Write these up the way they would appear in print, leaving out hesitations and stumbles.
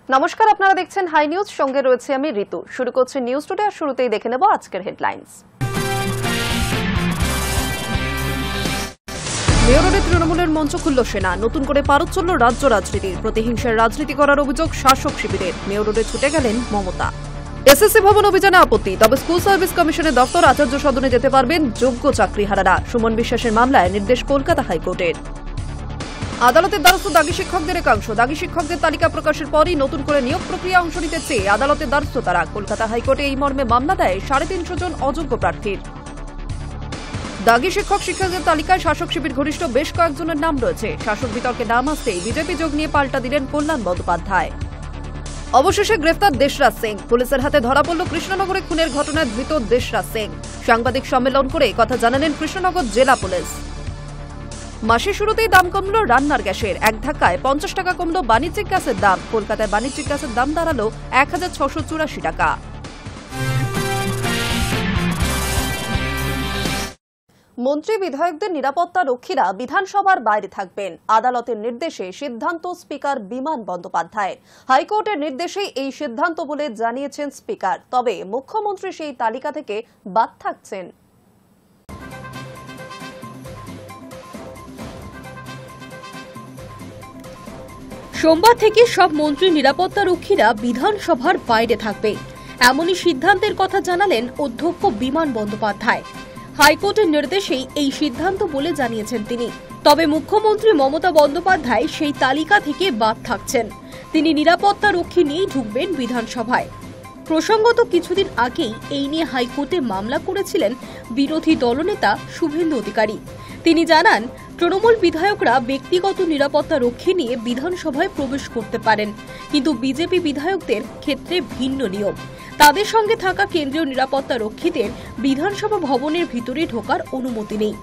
নমস্কার, আপনারা দেখছেন হাই নিউজ, সঙ্গে রয়েছে আমি ঋতু। শুরু করছি নিউজ টুডে, আর শুরুতেই দেখে নেব আজকের হেডলাইন্স। মেয়র রোডে তৃণমূলের মঞ্চ খুলল সেনা, নতুন করে পারদ চলল রাজ্য রাজনীতির। প্রতিহিংসার রাজনীতি করার অভিযোগ শাসক শিবিরের। মেয়র রোডে ছুটে গেলেন মমতা। এসএসসি ভবন অভিযানে আপত্তি, তবে স্কুল সার্ভিস কমিশনের দপ্তর আচার্য সদনে যেতে পারবেন যোগ্য চাকরিহারারা। সুমন বিশ্বাসের মামলায় নির্দেশ কলকাতা হাইকোর্টের। আদালতের দ্বারস্থ দাগি শিক্ষকদের একাংশ। দাগি শিক্ষকদের তালিকা প্রকাশের পরই নতুন করে নিয়োগ প্রক্রিয়া অংশ নিতে চেয়ে আদালতের দ্বারস্থ তারা। কলকাতা হাইকোর্টে এই মর্মে মামলা দেয় 350 জন অযোগ্য প্রার্থীর। দাগি শিক্ষকদের তালিকায় শাসক শিবির ঘনিষ্ঠ বেশ কয়েকজনের নাম রয়েছে। শাসক বিতর্কে নাম আসতেই বিজেপি যোগ নিয়ে পাল্টা দিলেন কল্যাণ বন্দ্যোপাধ্যায়। অবশেষে গ্রেফতার দেশরাজ সিং। পুলিশের হাতে ধরা পড়ল কৃষ্ণনগরে খুনের ঘটনায় ধৃত দেশরাজ সিং। সাংবাদিক সম্মেলন করে কথা জানালেন কৃষ্ণনগর জেলা পুলিশ। মাসের শুরুতেই দাম কমল রান্নার গ্যাসের। এক ধাক্কায় 50 টাকা কমল বাণিজ্যিক গ্যাসের দাম। কলকাতায় বাণিজ্যিক গ্যাসের দাম দাঁড়ালো 1684 টাকা। মন্ত্রী বিধায়কদের নিরাপত্তা রক্ষীরা বিধানসভার বাইরে থাকবেন। আদালতের নির্দেশে সিদ্ধান্ত স্পিকার বিমান বন্দ্যোপাধ্যায়ের। হাইকোর্টের নির্দেশেই এই সিদ্ধান্ত বলে জানিয়েছেন স্পিকার। তবে মুখ্যমন্ত্রী সেই তালিকা থেকে বাদ থাকছেন। সোমবার থেকে সব মন্ত্রী নিরাপত্তা রক্ষীরা বিধানসভার বাইরে থাকবে, এমনই সিদ্ধান্তের কথা জানালেন অধ্যক্ষ বিমান বন্দ্যোপাধ্যায়। হাইকোর্টের নির্দেশেই এই সিদ্ধান্ত বলে জানিয়েছেন তিনি। তবে মুখ্যমন্ত্রী মমতা বন্দ্যোপাধ্যায় সেই তালিকা থেকে বাদ থাকছেন। তিনি নিরাপত্তা রক্ষী নিয়েই ঢুকবেন বিধানসভায়। প্রসঙ্গত কিছুদিন আগেই এই নিয়ে হাইকোর্টে মামলা করেছিলেন বিরোধী দলনেতা শুভেন্দু অধিকারী। তিনি জানান, তৃণমূল বিধায়করা ব্যক্তিগত নিরাপত্তা রক্ষী নিয়ে বিধানসভায় প্রবেশ করতে পারেন, কিন্তু বিজেপি বিধায়কদের ক্ষেত্রে ভিন্ন নিয়ম। তাদের সঙ্গে থাকা কেন্দ্রীয় নিরাপত্তা রক্ষীদের বিধানসভা ভবনের ভিতরে ঢোকার অনুমতি নেই।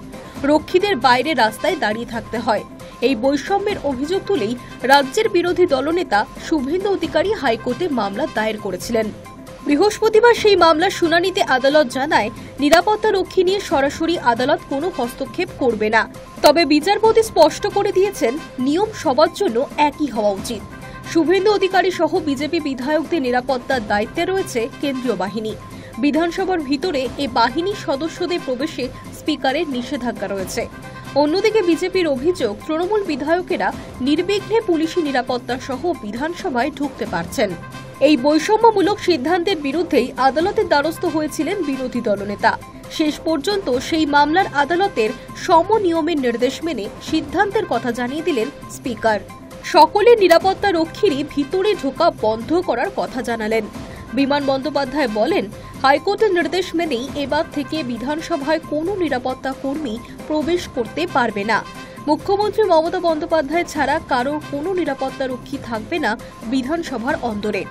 রক্ষীদের বাইরে রাস্তায় দাঁড়িয়ে থাকতে হয়। এই বৈষম্যের অভিযোগ তুলেই রাজ্যের বিরোধী দলনেতা শুভেন্দু অধিকারী হাইকোর্টে মামলা দায়ের করেছিলেন। বৃহস্পতিবার সেই মামলার শুনানিতে আদালত জানায়, নিরাপত্তা রক্ষী নিয়ে সরাসরি আদালত কোনো হস্তক্ষেপ করবে না। তবে বিচারপতি স্পষ্ট করে দিয়েছেন, নিয়ম সবার জন্য একই হওয়া উচিত। শুভেন্দু অধিকারী সহ বিজেপি বিধায়কদের নিরাপত্তার দায়িত্বে রয়েছে কেন্দ্রীয় বাহিনী। বিধানসভার ভিতরে এ বাহিনীর সদস্যদের প্রবেশে স্পিকারের নিষেধাজ্ঞা রয়েছে। অন্যদিকে বিজেপির অভিযোগ, তৃণমূল বিধায়কেরা নির্বিঘ্নে পুলিশি নিরাপত্তা সহ বিধানসভায় ঢুকতে পারছেন। এই বৈষম্যমূলক সিদ্ধান্তের বিরুদ্ধেই আদালতের দ্বারস্থ হয়েছিলেন বিরোধী দলনেতা। শেষ পর্যন্ত সেই মামলার আদালতের সমনিয়মের নির্দেশ মেনে সিদ্ধান্তের কথা জানিয়ে দিলেন স্পিকার। সকলের নিরাপত্তা রক্ষীরই ভিতরে ঢোকা বন্ধ করার কথা জানালেন। বিমান বন্দ্যোপাধ্যায় বলেন, হাইকোর্টের নির্দেশ মেনেই এবার থেকে বিধানসভায় কোনো নিরাপত্তা কর্মী প্রবেশ করতে পারবে না। মুখ্যমন্ত্রী মমতা বন্দ্যোপাধ্যায় ছাড়া কারো কোনো নিরাপত্তা রক্ষী থাকবে না বিধানসভার অন্দরে।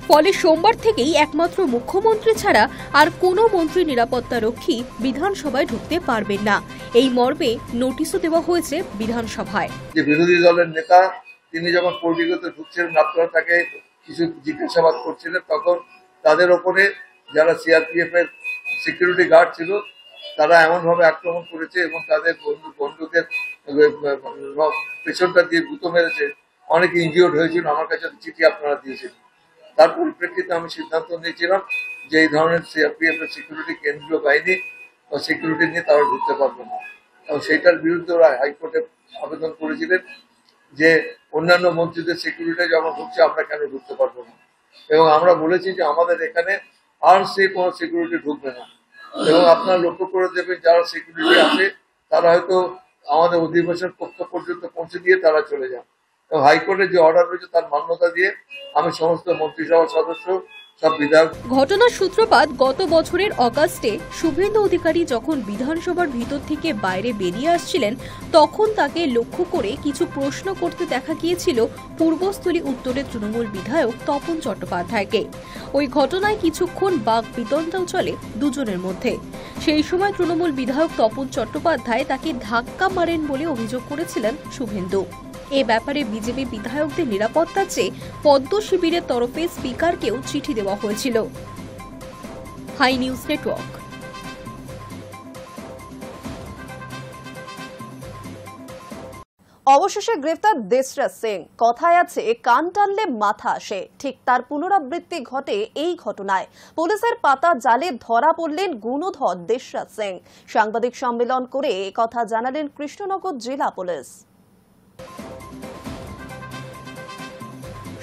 ফলে সোমবার থেকেই একমাত্র মুখ্যমন্ত্রী ছাড়া আর কোনো মন্ত্রী নিরাপত্তা রক্ষী বিধানসভায় ঢুকতে পারবেন না। এই মর্মে নোটিশও দেওয়া হয়েছে বিধানসভায়। যে বিরোধী দলের নেতা তিনি যখন পরিগতে ঢুকছিলেন, আপনারা তাকে কিছু জিজ্ঞাসাবাদ করছিলেন, তখন তাদের ওপরে যারা সিআরপিএফ এর সিকিউরিটি গার্ড ছিল তারা এমনভাবে আক্রমণ করেছে এবং তাদের বন্দুকের পেছনটা দিয়ে গুঁতো মেরেছে। অনেকে ইনজিওর্ড হয়েছিল। আমার কাছে চিঠি আপনারা দিয়েছেন। তার পরিপ্রেক্ষিতে আমি সিদ্ধান্ত নিয়েছিলাম যে এই ধরনের সিআরপিএফ এর সিকিউরিটি কেন্দ্রীয় বাহিনী বা সিকিউরিটি নিয়ে তারা ঢুকতে পারবে না। এবং সেইটার বিরুদ্ধে ওরা হাইকোর্টে আবেদন করেছিলেন যে অন্যান্য মন্ত্রীদের সিকিউরিটি যখন ঢুকছে আমরা কেন ঢুকতে পারবো না। এবং আমরা বলেছি যে আমাদের এখানে আর সে কোনো সিকিউরিটি ঢুকবে না। এবং আপনারা লক্ষ্য করে দেবেন, যারা সিকিউরিটি আছে তারা হয়তো আমাদের অধিবেশন কক্ষ পর্যন্ত পৌঁছে দিয়ে তারা চলে যান। এবং হাইকোর্টের যে অর্ডার রয়েছে তার মান্যতা দিয়ে আমি সমস্ত মন্ত্রিসভার সদস্য, সব বিধায়ক। ঘটনার সূত্রপাত গত বছরের অগাস্টে শুভেন্দু অধিকারী যখন বিধানসভার ভিতর থেকে বাইরে বেরিয়ে আসছিলেন, তখন তাকে লক্ষ্য করে কিছু প্রশ্ন করতে দেখা গিয়েছিল পূর্বস্থলী উত্তরের তৃণমূল বিধায়ক তপন চট্টোপাধ্যায়কে। ওই ঘটনায় কিছুক্ষণ বাক বিতণ্ডাও চলে দুজনের মধ্যে। সেই সময় তৃণমূল বিধায়ক তপন চট্টোপাধ্যায় তাকে ধাক্কা মারেন বলে অভিযোগ করেছিলেন শুভেন্দু। এ ব্যাপারে বিজেপি বিধায়কদের নিরাপত্তা চেয়ে পদ্ম শিবিরের তরফে স্পিকারকেও চিঠি দেওয়া হয়েছিল। Hi news network. অবশেষে গ্রেফতার দেশরাজ সিং। কথায় আছে কান টানলে মাথা আসে, ঠিক তার পুনরাবৃত্তি ঘটে এই ঘটনায়। পুলিশের পাতা জালে ধরা পড়লেন গুণধর দেশরাজ সিং। সাংবাদিক সম্মেলন করে কথা জানালেন কৃষ্ণনগর জেলা পুলিশ।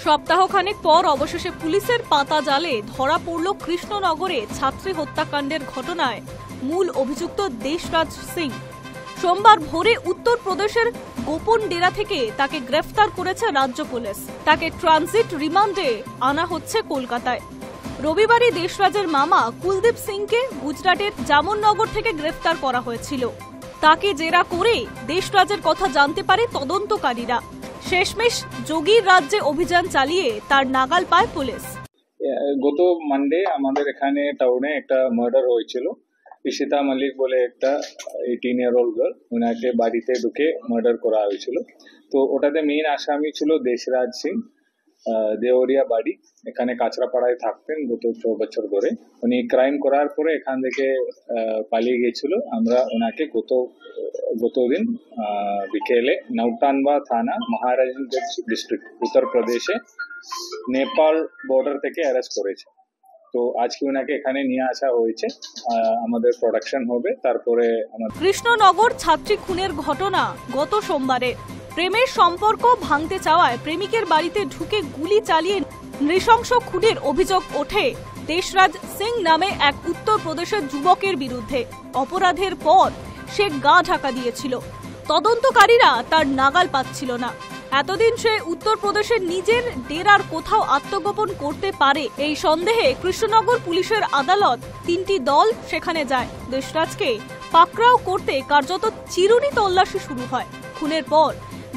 সপ্তাহখানেক পর অবশেষে পুলিশের পাতা জালে ধরা পড়ল কৃষ্ণনগরে ছাত্রী হত্যাকাণ্ডের ঘটনায় মূল অভিযুক্ত দেশরাজ সিং। সোমবার ভোরে উত্তরপ্রদেশের গোপন ডেরা থেকে তাকে গ্রেফতার করেছে রাজ্য পুলিশ। তাকে ট্রানজিট রিমান্ডে আনা হচ্ছে কলকাতায়। রবিবারই দেশরাজের মামা কুলদীপ সিংকে গুজরাটের জামননগর থেকে গ্রেফতার করা হয়েছিল। তাকে জেরা করে দেশরাজের কথা জানতে পারে তদন্তকারীরা। শেষমেশ যোগীর রাজ্যে অভিযান চালিয়ে তার নাগাল পায় পুলিশ। গত মানডে আমাদের এখানে টাউনে একটা মার্ডার হয়েছিল। ঈশিতা মল্লিক বলে একটা 18-year-old গার্ল, ওনাকে বাড়িতে ঢুকে মার্ডার করা হয়েছিল। তো ওটাতে মেইন আসামি ছিল দেশরাজ সিং। দেওরিয়া বাড়ি, এখানে কাঁচরাপাড়ায় থাকতেন গত 4 বছর ধরে। উনি ক্রাইম করার পরে এখান থেকে পালিয়ে গিয়েছিল। আমরা ওনাকে গতদিন বিকেলে নৌটানবা থানা, মহারাজগঞ্জ ডিস্ট্রিক্ট, উত্তরপ্রদেশে নেপাল বর্ডার থেকে অ্যারেস্ট করেছে। তো আজকে ওনাকে এখানে নিয়ে আসা হয়েছে, আমাদের প্রোডাকশন হবে। তারপরে কৃষ্ণনগর ছাত্রী খুনের ঘটনা গত সোমবারে। প্রেমের সম্পর্ক ভাঙতে চাওয়ায় প্রেমিকের বাড়িতে ঢুকে গুলি চালিয়ে নৃশংস খুনের অভিযোগ ওঠে দেশরাজ সিং নামে এক উত্তরপ্রদেশের যুবকের বিরুদ্ধে। অপরাধের পর সে গা ঢাকা দিয়েছিল। তদন্তকারীরা তার নাগাল পাচ্ছিল না। এতদিন সে উত্তরপ্রদেশের নিজের ডেরার কোথাও আত্মগোপন করতে পারে এই সন্দেহে কৃষ্ণনগর পুলিশের আদালত 3টি দল সেখানে যায়। দেশরাজকে পাকড়াও করতে কার্যত চিরুনি তল্লাশি শুরু হয়। খুনের পর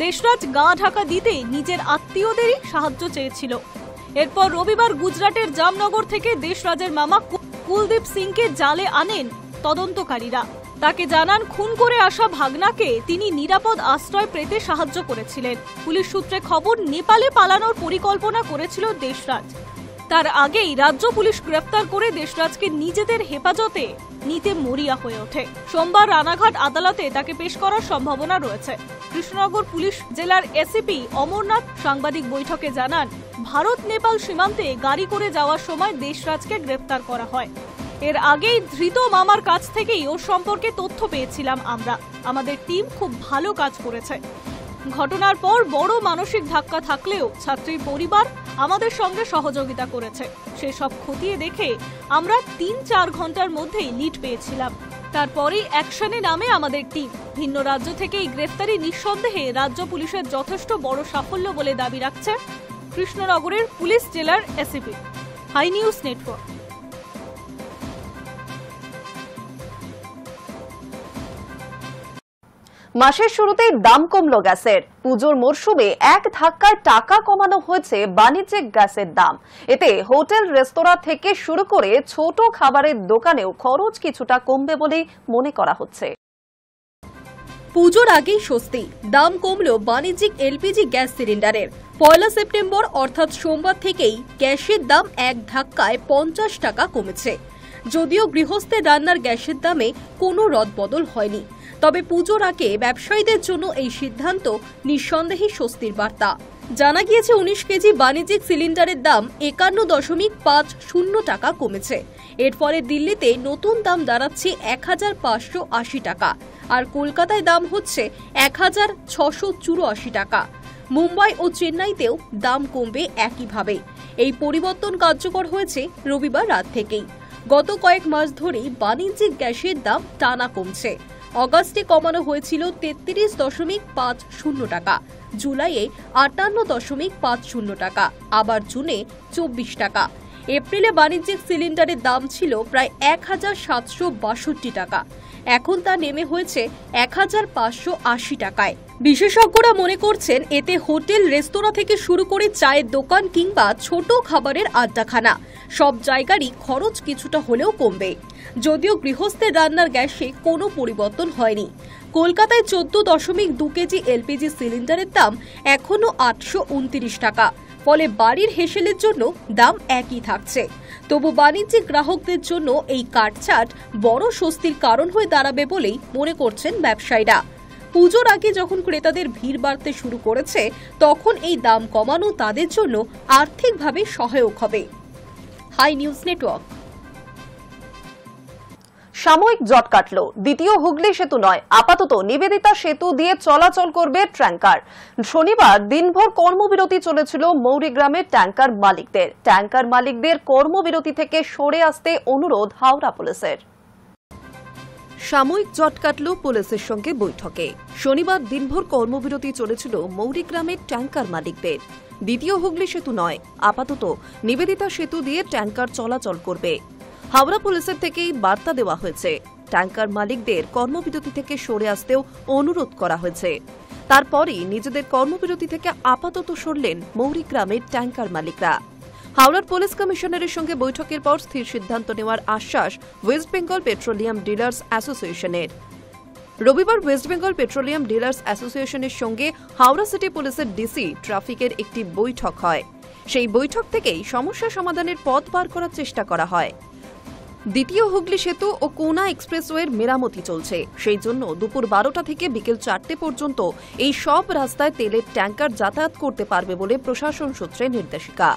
দেশরাজ গা ঢাকা দিতে নিজের আত্মীয়দেরই সাহায্য চেয়েছিল। এরপর রবিবার গুজরাটের জামনগর থেকে দেশরাজের মামা কুলদীপ সিংকে জালে আনেন তদন্তকারীরা। তাকে জানান খুন করে আসা ভাগনাকে তিনি নিরাপদ আশ্রয় পেতে সাহায্য করেছিলেন। পুলিশ সূত্রে খবর, নেপালে পালানোর পরিকল্পনা করেছিল দেশরাজ। তার আগেই রাজ্য পুলিশ গ্রেফতার করে দেশরাজকে নিজেদের হেফাজতে নিতে মরিয়া হয়ে ওঠে। সোমবার রানাঘাট আদালতে তাকে পেশ করার সম্ভাবনা রয়েছে। কৃষ্ণনগর পুলিশ জেলার এসিপি অমরনাথ সাংবাদিক বৈঠকে জানান, ভারত নেপাল সীমান্তে গাড়ি করে যাওয়ার সময় দেশরাজকে গ্রেফতার করা হয়। এর আগেই ধৃত মামার কাছ থেকেই ওর সম্পর্কে তথ্য পেয়েছিলাম আমরা। আমাদের টিম খুব ভালো কাজ করেছে। ঘটনার পর বড় মানসিক ধাক্কা থাকলেও ছাত্রীর পরিবার আমাদের সঙ্গে সহযোগিতা করেছে। সেসব খতিয়ে দেখে আমরা 3-4 ঘন্টার মধ্যেই লিড পেয়েছিলাম। তারপরেই অ্যাকশনে নামে আমাদের টিম। ভিন্ন রাজ্য থেকে এই গ্রেফতারি নিঃসন্দেহে রাজ্য পুলিশের যথেষ্ট বড় সাফল্য বলে দাবি রাখছে কৃষ্ণনগরের পুলিশ জেলার এসিপি। High news network. মাসের শুরুতেই দাম কমল গ্যাসের। পুজোর মরশুমে এক ধাক্কায় টাকা কমানো হয়েছে বাণিজ্যিক গ্যাসের দাম। এতে হোটেল, রেস্তোরাঁ থেকে শুরু করে ছোট খাবারের দোকানেও খরচ কিছুটা কমবে বলেই মনে করা হচ্ছে। পুজোর আগেই স্বস্তি, দাম কমল বাণিজ্যিক এলপিজি গ্যাস সিলিন্ডারের। 1 সেপ্টেম্বর অর্থাৎ সোমবার থেকেই গ্যাসের দাম এক ধাক্কায় 50 টাকা কমেছে। যদিও গৃহস্থের রান্নার গ্যাসের দামে কোনো রদবদল হয়নি, তবে পুজোর আগে ব্যবসায়ীদের জন্য এই সিদ্ধান্ত নিঃসন্দেহে স্বস্তির বার্তা। জানা গিয়েছে 19 কেজি বাণিজ্যিক সিলিন্ডারের দাম 51.50 টাকা কমেছে। এর ফলে দিল্লিতে নতুন দাম দাঁড়াচ্ছে 1580 টাকা, আর কলকাতায় দাম হচ্ছে 1684 টাকা। মুম্বাই ও চেন্নাইতেও দাম কমবে একইভাবে। এই পরিবর্তন কার্যকর হয়েছে রবিবার রাত থেকেই। গত কয়েক মাস ধরেই বাণিজ্যিক গ্যাসের দাম টানা কমছে। অগাস্টে কমানো হয়েছিল 33.50 টাকা, জুলাইয়ে 58.50 টাকা, আবার জুনে 24 টাকা। এপ্রিলে বাণিজ্যিক সিলিন্ডারের দাম ছিল প্রায় 1762 টাকা, এখন তা নেমে হয়েছে 1580 টাকায়। বিশেষজ্ঞরা মনে করছেন এতে হোটেল, রেস্তোরাঁ থেকে শুরু করে চায়ের দোকান কিংবা ছোট খাবারের আড্ডাখানা সব জায়গারই খরচ কিছুটা হলেও কমবে। যদিও গৃহস্থের রান্নার গ্যাসে কোনো পরিবর্তন হয়নি। কলকাতায় 14.2 কেজি এলপিজি সিলিন্ডারের দাম এখনো 829 টাকা, ফলে বাড়ির হেসেলের জন্য দাম একই থাকছে। তবু বাণিজ্যিক গ্রাহকদের জন্য এই কাটছাট বড় স্বস্তির কারণ হয়ে দাঁড়াবে বলেই মনে করছেন ব্যবসায়ীরা। পুজোর আগে যখন ক্রেতাদের ভিড় বাড়তে শুরু করেছে তখন এই দাম কমানো তাদের জন্য আর্থিকভাবে সহায়ক হবে। Hi news network. সাময়িক জট কাটল, দ্বিতীয় হুগলি সেতু নয়, আপাতত নিবেদিতা সেতু দিয়ে চলাচল করবে ট্যাঙ্কার। শনিবার দিনভর কর্মবিরতি চলেছিল মৌরিগ্রামের ট্যাঙ্কার মালিকদের কর্মবিরতি থেকে সরে আসতে অনুরোধ হাওড়া পুলিশের। সাময়িক জট কাটল পুলিশের সঙ্গে বৈঠকে। শনিবার দিনভর কর্মবিরতি চলেছিল মৌরিগ্রামের ট্যাঙ্কার মালিকদের। দ্বিতীয় হুগলি সেতু নয়, আপাতত নিবেদিতা সেতু দিয়ে ট্যাঙ্কার চলাচল করবে। হাওড়া পুলিশের থেকেই বার্তা দেওয়া হয়েছে, ট্যাঙ্কার মালিকদের কর্মবিরতি থেকে সরে আসতেও অনুরোধ করা হয়েছে। তারপরই নিজেদের কর্মবিরতি থেকে আপাতত সরলেন মৌরিগ্রামের ট্যাঙ্কার মালিকরা। হাওড়ার পুলিশ কমিশনারের সঙ্গে বৈঠকের পর স্থির সিদ্ধান্ত নেওয়ার আশ্বাস ওয়েস্ট বেঙ্গল পেট্রোলিয়াম ডিলার্স অ্যাসোসিয়েশনের। রবিবার ওয়েস্ট বেঙ্গল পেট্রোলিয়াম ডিলার্স অ্যাসোসিয়েশনের সঙ্গে হাওড়া সিটি পুলিশের ডিসি ট্রাফিকের একটি বৈঠক হয়। সেই বৈঠক থেকেই সমস্যা সমাধানের পথ বার করার চেষ্টা করা হয়। দ্বিতীয় হুগলি সেতু ও কোনা এক্সপ্রেসওয়ের মেরামতি চলছে, সেই জন্য দুপুর 12টা থেকে বিকেল 4টে পর্যন্ত এই সব রাস্তায় তেলের ট্যাঙ্কার যাতায়াত করতে পারবে বলে প্রশাসন সূত্রে নির্দেশিকা।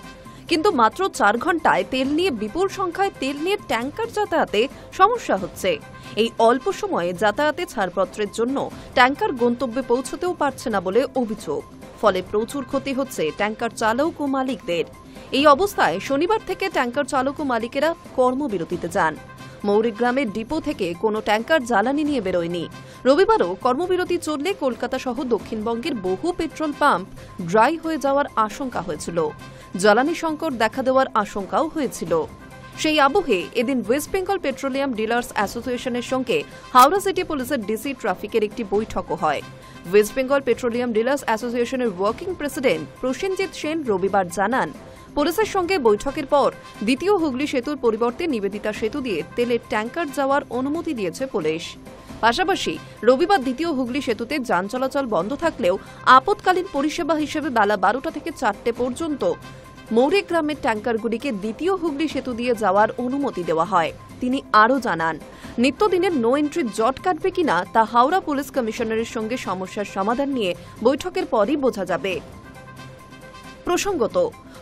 কিন্তু মাত্র 4 ঘন্টায় তেল নিয়ে বিপুল সংখ্যায় তেল নিয়ে ট্যাঙ্কার যাতায়াতে সমস্যা হচ্ছে। এই অল্প সময়ে যাতায়াতে ছাড়পত্রের জন্য ট্যাঙ্কার গন্তব্যে পৌঁছতেও পারছে না বলে অভিযোগ। ফলে প্রচুর ক্ষতি হচ্ছে ট্যাঙ্কার চালক ও মালিকদের। এই অবস্থায় শনিবার থেকে ট্যাঙ্কার চালক ও মালিকেরা কর্মবিরতিতে যান। মৌরিগ্রামের ডিপো থেকে কোনো ট্যাঙ্কার জ্বালানি নিয়ে বেরোয়নি। রবিবারও কর্মবিরতি চললে কলকাতা সহ দক্ষিণবঙ্গের বহু পেট্রোল পাম্প ড্রাই হয়ে যাওয়ার আশঙ্কা হয়েছিল। জ্বালানি সংকট দেখা দেওয়ার আশঙ্কাও হয়েছিল। সেই আবহে এদিন ওয়েস্ট বেঙ্গল পেট্রোলিয়াম ডিলার্স অ্যাসোসিয়েশনের সঙ্গে হাওড়া সিটি পুলিশের ডিসি ট্রাফিকের একটি বৈঠকও হয়। ওয়েস্ট বেঙ্গল পেট্রোলিয়াম ডিলার্স অ্যাসোসিয়েশনের ওয়ার্কিং প্রেসিডেন্ট প্রসেনজিৎ সেন রবিবার জানান, পুলিশের সঙ্গে বৈঠকের পর দ্বিতীয় হুগলি সেতুর পরিবর্তে নিবেদিতা সেতু দিয়ে তেলের ট্যাঙ্কার যাওয়ার অনুমতি দিয়েছে পুলিশ। পাশাপাশি রবিবার দ্বিতীয় হুগলি সেতুতে যান চলাচল বন্ধ থাকলেও আপৎকালীন পরিষেবা হিসেবে বেলা 12টা থেকে 4টে পর্যন্ত মৌরিগ্রামের ট্যাঙ্কারগুলিকে দ্বিতীয় হুগলি সেতু দিয়ে যাওয়ার অনুমতি দেওয়া হয়। তিনি আরও জানান, নিত্যদিনের নো এন্ট্রি জট কাটবে কিনা তা হাওড়া পুলিশ কমিশনারের সঙ্গে সমস্যার সমাধান নিয়ে বৈঠকের পরই বোঝা যাবে। প্রসঙ্গত,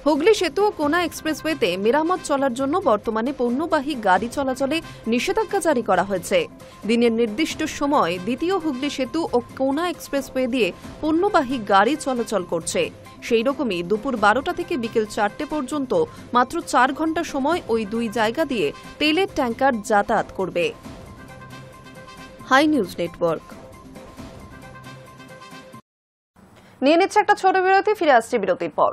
হুগলি সেতু ও কোনা এক্সপ্রেসওয়েতে মেরামত চলার জন্য বর্তমানে পণ্যবাহী গাড়ি চলাচলে নিষেধাজ্ঞা জারি করা হয়েছে। দিনের নির্দিষ্ট সময় দ্বিতীয় হুগলি সেতু ও কোনা এক্সপ্রেসওয়ে দিয়ে পণ্যবাহী গাড়ি চলাচল করছে। সেই রকমই দুপুর 12টা থেকে বিকেল 4টে পর্যন্ত মাত্র 4 ঘন্টা সময় ওই দুই জায়গা দিয়ে তেলের ট্যাঙ্কার যাতায়াত করবে। Hi news network. নিয়ে নিচ্ছে একটা ছোট বিরতি, ফিরে আসছে বিরতির পর।